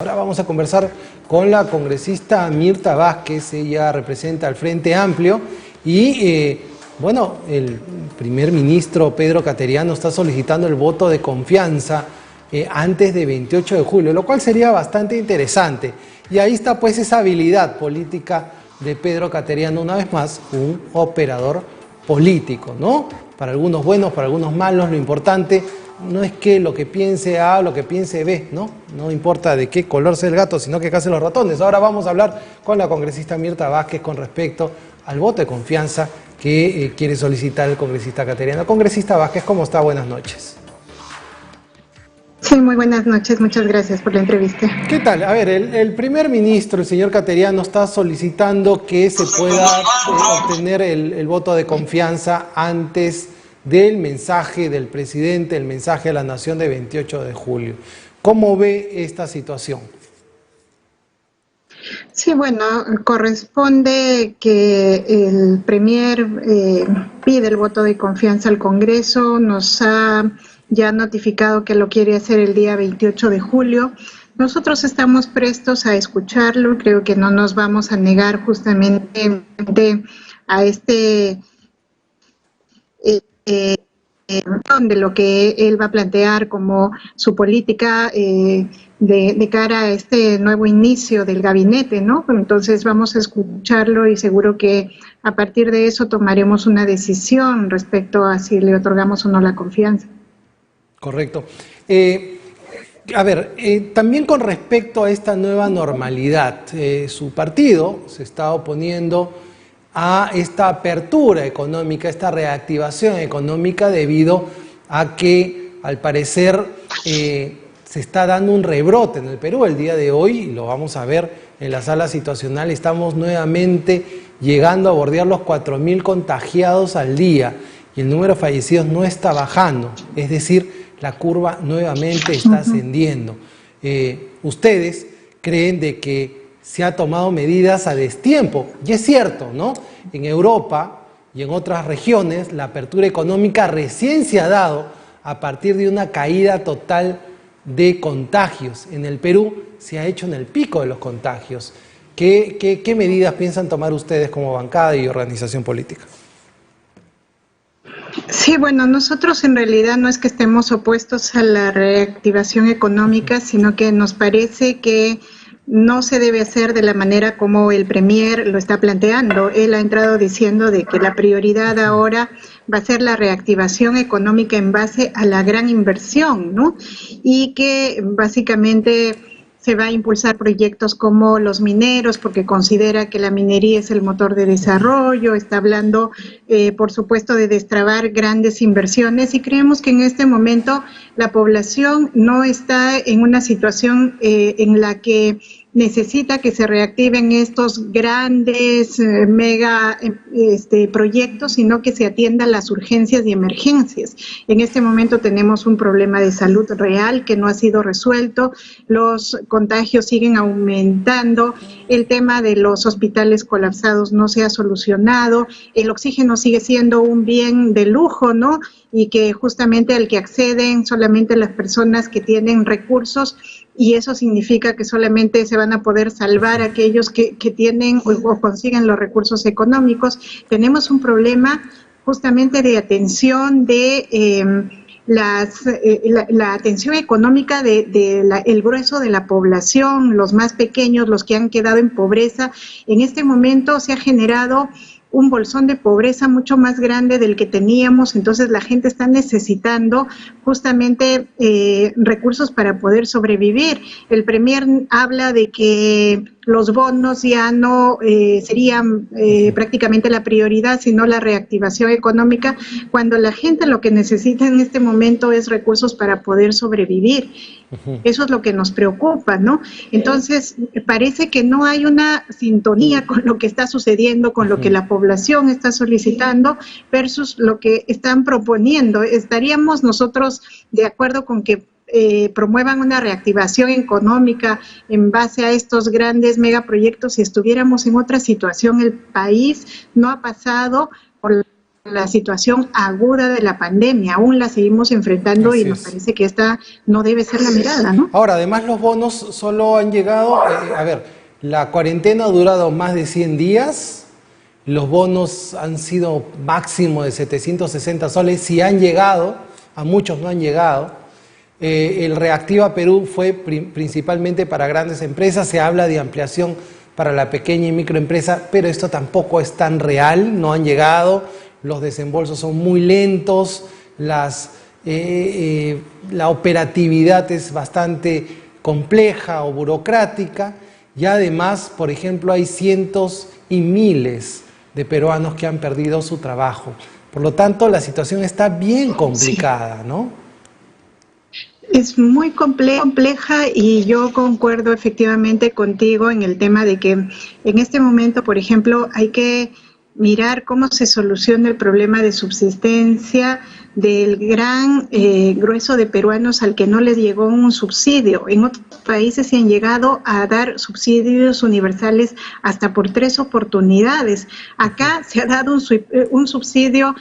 Ahora vamos a conversar con la congresista Mirta Vázquez. Ella representa al Frente Amplio y, bueno, el primer ministro Pedro Cateriano está solicitando el voto de confianza antes de 28 de julio, lo cual sería bastante interesante. Y ahí está pues esa habilidad política de Pedro Cateriano, una vez más, un operador político, ¿no? Para algunos buenos, para algunos malos, lo importante no es que lo que piense A o lo que piense B, ¿no? No importa de qué color sea el gato, sino que cacen los ratones. Ahora vamos a hablar con la congresista Mirta Vázquez con respecto al voto de confianza que quiere solicitar el congresista Cateriano. Congresista Vázquez, ¿cómo está? Buenas noches. Sí, muy buenas noches, muchas gracias por la entrevista. ¿Qué tal? A ver, el primer ministro, el señor Cateriano, está solicitando que se pueda obtener el voto de confianza antes del mensaje del presidente, el mensaje a la nación de 28 de julio. ¿Cómo ve esta situación? Sí, bueno, corresponde que el premier pide el voto de confianza al Congreso, nos ha ya notificado que lo quiere hacer el día 28 de julio. Nosotros estamos prestos a escucharlo, creo que no nos vamos a negar justamente a este de lo que él va a plantear como su política de cara a este nuevo inicio del gabinete, ¿no? Entonces vamos a escucharlo y seguro que a partir de eso tomaremos una decisión respecto a si le otorgamos o no la confianza. Correcto. A ver, también con respecto a esta nueva normalidad, su partido se está oponiendo a esta apertura económica, esta reactivación económica debido a que al parecer se está dando un rebrote en el Perú el día de hoy, y lo vamos a ver en la sala situacional. Estamos nuevamente llegando a bordear los 4.000 contagiados al día y el número de fallecidos no está bajando, es decir, la curva nuevamente está ascendiendo. Ustedes creen de que se ha tomado medidas a destiempo, y es cierto, ¿no? En Europa y en otras regiones la apertura económica recién se ha dado a partir de una caída total de contagios. En el Perú se ha hecho en el pico de los contagios. ¿Qué medidas piensan tomar ustedes como bancada y organización política? Sí, bueno, nosotros en realidad no es que estemos opuestos a la reactivación económica, sino que nos parece que no se debe hacer de la manera como el premier lo está planteando. Él ha entrado diciendo de que la prioridad ahora va a ser la reactivación económica en base a la gran inversión, ¿no? Y que básicamente se va a impulsar proyectos como los mineros, porque considera que la minería es el motor de desarrollo. Está hablando, por supuesto, de destrabar grandes inversiones, y creemos que en este momento la población no está en una situación en la que necesita que se reactiven estos grandes mega proyectos, sino que se atiendan las urgencias y emergencias. En este momento tenemos un problema de salud real que no ha sido resuelto, los contagios siguen aumentando, el tema de los hospitales colapsados no se ha solucionado, el oxígeno sigue siendo un bien de lujo, ¿no? Y que justamente al que acceden solamente las personas que tienen recursos, y eso significa que solamente se van a poder salvar aquellos que tienen o consiguen los recursos económicos. Tenemos un problema justamente de atención de la atención económica el grueso de la población, los más pequeños, los que han quedado en pobreza. En este momento se ha generado un bolsón de pobreza mucho más grande del que teníamos, entonces la gente está necesitando justamente recursos para poder sobrevivir. El premier habla de que los bonos ya no serían prácticamente la prioridad, sino la reactivación económica, cuando la gente lo que necesita en este momento es recursos para poder sobrevivir. Eso es lo que nos preocupa, ¿no? Entonces, parece que no hay una sintonía con lo que está sucediendo, con lo que la población está solicitando versus lo que están proponiendo. ¿Estaríamos nosotros de acuerdo con que promuevan una reactivación económica en base a estos grandes megaproyectos si estuviéramos en otra situación? El país no ha pasado por la situación aguda de la pandemia, aún la seguimos enfrentando y nos parece que esta no debe ser la mirada, ¿no? Ahora, además los bonos solo han llegado, la cuarentena ha durado más de 100 días, los bonos han sido máximo de 760 soles, si han llegado, a muchos no han llegado. El Reactiva Perú fue principalmente para grandes empresas, se habla de ampliación para la pequeña y microempresa, pero esto tampoco es tan real, no han llegado, los desembolsos son muy lentos, la operatividad es bastante compleja o burocrática, y además, por ejemplo, hay cientos y miles de peruanos que han perdido su trabajo. Por lo tanto, la situación está bien complicada, ¿no? Es muy compleja y yo concuerdo efectivamente contigo en el tema de que en este momento, por ejemplo, hay que mirar cómo se soluciona el problema de subsistencia del gran grueso de peruanos al que no les llegó un subsidio. En otros países se han llegado a dar subsidios universales hasta por 3 oportunidades. Acá se ha dado un subsidio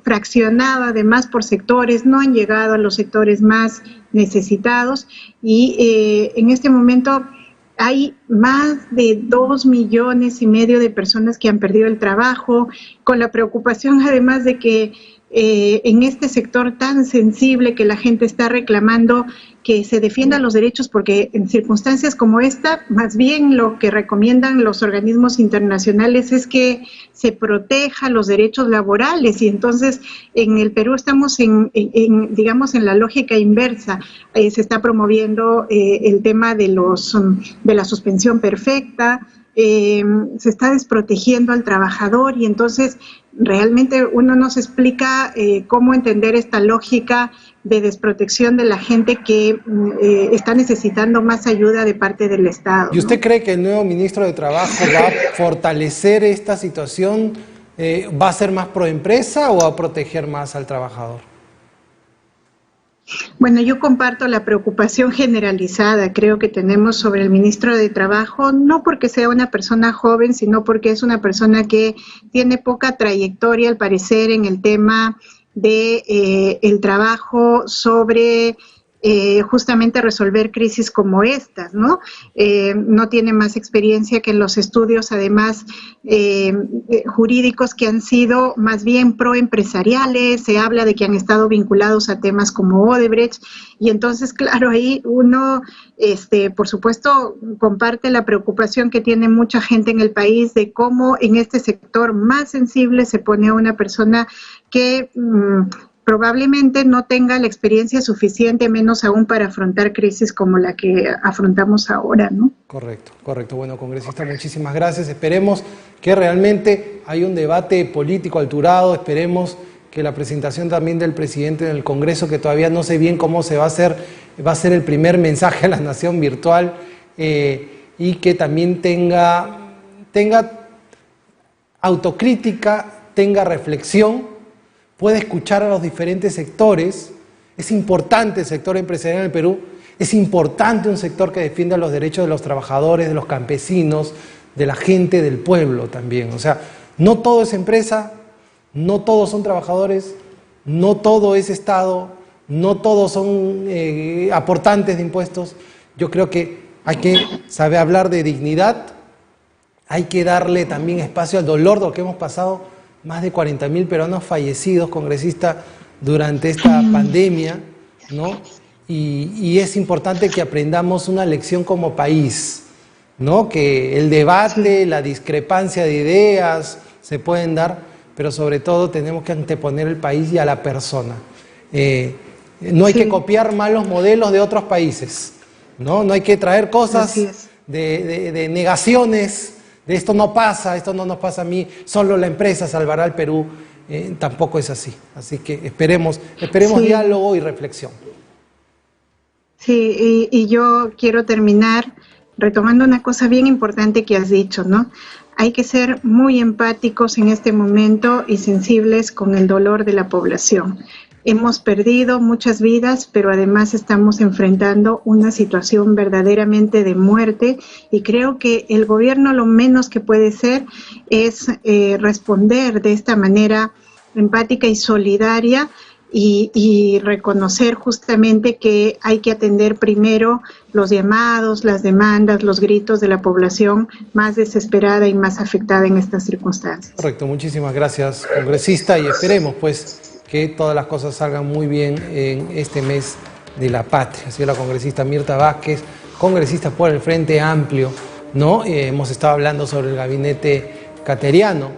fraccionado además por sectores, no han llegado a los sectores más necesitados y en este momento hay más de 2,5 millones de personas que han perdido el trabajo, con la preocupación además de que en este sector tan sensible que la gente está reclamando que se defiendan los derechos, porque en circunstancias como esta, más bien lo que recomiendan los organismos internacionales es que se proteja los derechos laborales, y entonces en el Perú estamos digamos en la lógica inversa. Se está promoviendo el tema de la suspensión perfecta, se está desprotegiendo al trabajador, y entonces realmente uno no se explica cómo entender esta lógica de desprotección de la gente que está necesitando más ayuda de parte del Estado. ¿Y usted cree que el nuevo ministro de Trabajo va a fortalecer esta situación? ¿Va a ser más pro empresa o va a proteger más al trabajador? Bueno, yo comparto la preocupación generalizada, creo que tenemos sobre el ministro de Trabajo, no porque sea una persona joven, sino porque es una persona que tiene poca trayectoria, al parecer, en el tema de el trabajo sobre justamente resolver crisis como estas, ¿no? No tiene más experiencia que en los estudios, además, jurídicos que han sido más bien proempresariales. Se habla de que han estado vinculados a temas como Odebrecht, y entonces, claro, ahí uno, por supuesto, comparte la preocupación que tiene mucha gente en el país de cómo en este sector más sensible se pone a una persona que probablemente no tenga la experiencia suficiente, menos aún para afrontar crisis como la que afrontamos ahora, ¿no? Correcto, correcto. Bueno, congresista, muchísimas gracias. Esperemos que realmente haya un debate político alturado, esperemos que la presentación también del presidente en el Congreso, que todavía no sé bien cómo se va a hacer el primer mensaje a la nación virtual, y que también tenga autocrítica, tenga reflexión, puede escuchar a los diferentes sectores. Es importante el sector empresarial en el Perú, es importante un sector que defienda los derechos de los trabajadores, de los campesinos, de la gente del pueblo también. O sea, no todo es empresa, no todos son trabajadores, no todo es Estado, no todos son aportantes de impuestos. Yo creo que hay que saber hablar de dignidad, hay que darle también espacio al dolor de lo que hemos pasado. Más de 40.000 peruanos fallecidos, congresista, durante esta pandemia, ¿no? Y es importante que aprendamos una lección como país, ¿no? Que el debate, la discrepancia de ideas se pueden dar, pero sobre todo tenemos que anteponer el país y a la persona. No hay que copiar malos modelos de otros países, ¿no? No hay que traer cosas de negaciones. De esto no pasa, esto no nos pasa a mí, solo la empresa salvará al Perú. Tampoco es así. Así que esperemos diálogo y reflexión. Sí, y yo quiero terminar retomando una cosa bien importante que has dicho, ¿no? Hay que ser muy empáticos en este momento y sensibles con el dolor de la población. hemos perdido muchas vidas, pero además estamos enfrentando una situación verdaderamente de muerte, y creo que el gobierno lo menos que puede hacer es responder de esta manera empática y solidaria, y reconocer justamente que hay que atender primero los llamados, las demandas, los gritos de la población más desesperada y más afectada en estas circunstancias. Correcto, muchísimas gracias, congresista, y esperemos pues que todas las cosas salgan muy bien en este mes de la patria. Ha sido la congresista Mirta Vázquez, congresista por el Frente Amplio, ¿no? Hemos estado hablando sobre el gabinete cateriano.